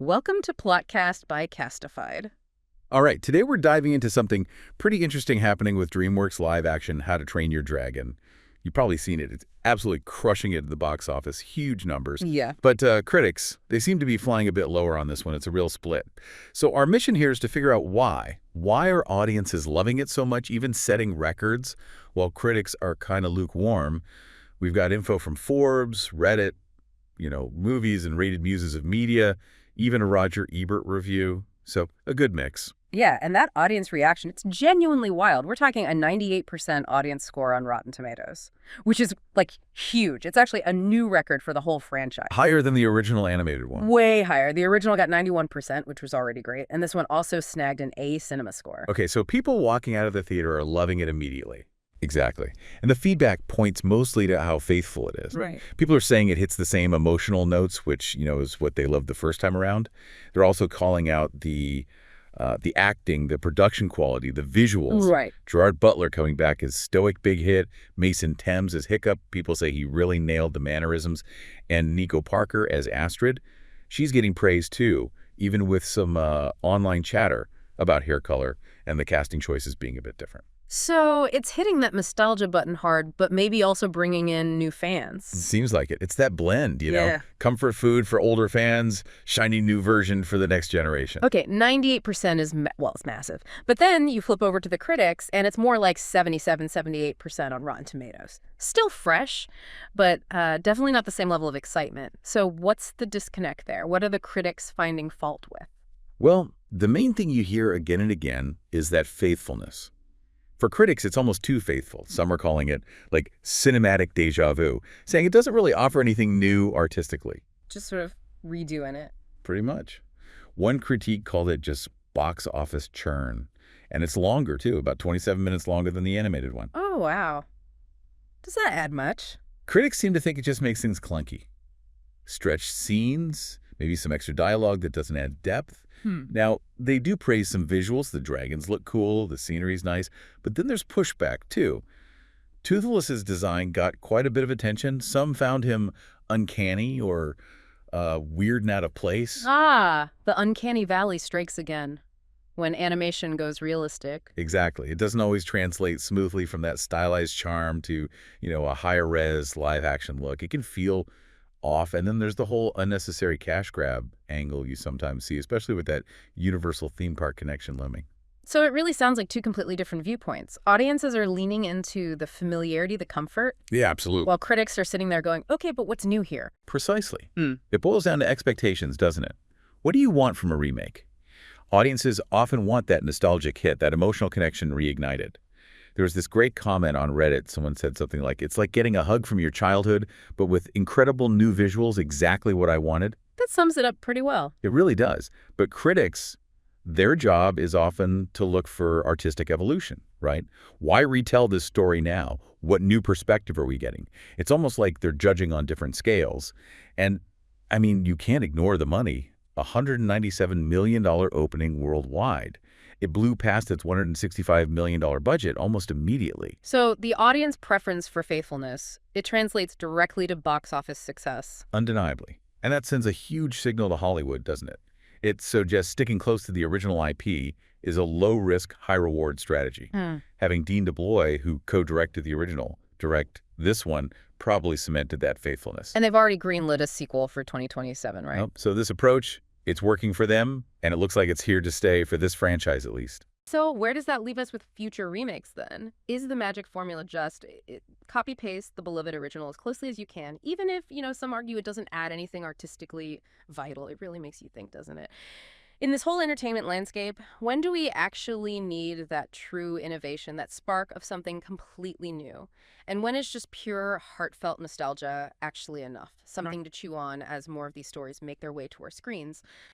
Welcome to Plotcast by Castified. All right, today we're diving into something pretty interesting happening with DreamWorks live action How to Train Your Dragon. You've probably seen it. It's absolutely crushing it at the box office, huge numbers. Yeah. But critics, they seem to be flying a bit lower on this one. It's a real split. So our mission here is to figure out why. Why are audiences loving it so much, even setting records, while critics are kind of lukewarm? We've got info from Forbes, Reddit, movies and rated muses of media, even a Roger Ebert review. So a good mix. Yeah, and that audience reaction, it's genuinely wild. We're talking a 98% audience score on Rotten Tomatoes, which is, huge. It's actually a new record for the whole franchise. Higher than the original animated one. Way higher. The original got 91%, which was already great, and this one also snagged an A cinema score. Okay, so people walking out of the theater are loving it immediately. Exactly. And the feedback points mostly to how faithful it is. Right. People are saying it hits the same emotional notes, which, is what they loved the first time around. They're also calling out the acting, the production quality, the visuals. Right. Gerard Butler coming back as stoic big hit. Mason Thames as Hiccup. People say he really nailed the mannerisms. And Nico Parker as Astrid. She's getting praise too, even with some online chatter about hair color and the casting choices being a bit different. So it's hitting that nostalgia button hard, but maybe also bringing in new fans. Seems like it. It's that blend, Yeah. Comfort food for older fans, shiny new version for the next generation. Okay, 98% is, it's massive. But then you flip over to the critics, and it's more like 77, 78% on Rotten Tomatoes. Still fresh, but definitely not the same level of excitement. So what's the disconnect there? What are the critics finding fault with? Well, the main thing you hear again and again is that faithfulness. For critics, it's almost too faithful. Some are calling it, cinematic deja vu, saying it doesn't really offer anything new artistically. Just sort of redoing it. Pretty much. One critique called it just box office churn. And it's longer, too, about 27 minutes longer than the animated one. Oh, wow. Does that add much? Critics seem to think it just makes things clunky. Stretched scenes, maybe some extra dialogue that doesn't add depth. Now, they do praise some visuals. The dragons look cool, the scenery's nice, but then there's pushback, too. Toothless's design got quite a bit of attention. Some found him uncanny or weird and out of place. Ah, the uncanny valley strikes again when animation goes realistic. Exactly. It doesn't always translate smoothly from that stylized charm to, a higher res live action look. It can feel off. And then there's the whole unnecessary cash grab angle you sometimes see, especially with that universal theme park connection looming. So it really sounds like two completely different viewpoints. Audiences are leaning into the familiarity, the comfort. Yeah, absolutely. While critics are sitting there going, okay, but what's new here? Precisely. It boils down to expectations, doesn't it? What do you want from a remake? Audiences often want that nostalgic hit, that emotional connection reignited. There was this great comment on Reddit. Someone said something like, it's like getting a hug from your childhood, but with incredible new visuals, exactly what I wanted. That sums it up pretty well. It really does. But critics, their job is often to look for artistic evolution, right? Why retell this story now? What new perspective are we getting? It's almost like they're judging on different scales. And, you can't ignore the money. $197 million opening worldwide. It blew past its $165 million budget almost immediately. So the audience preference for faithfulness, it translates directly to box office success. Undeniably. And that sends a huge signal to Hollywood, doesn't it? It suggests sticking close to the original IP is a low-risk, high-reward strategy. Having Dean DeBlois, who co-directed the original, direct this one probably cemented that faithfulness. And they've already greenlit a sequel for 2027, right? So this approach, it's working for them, and it looks like it's here to stay for this franchise at least. So where does that leave us with future remakes then? Is the magic formula just copy-paste the beloved original as closely as you can, even if, some argue it doesn't add anything artistically vital? It really makes you think, doesn't it? In this whole entertainment landscape, when do we actually need that true innovation, that spark of something completely new? And when is just pure, heartfelt nostalgia actually enough? Something to chew on as more of these stories make their way to our screens.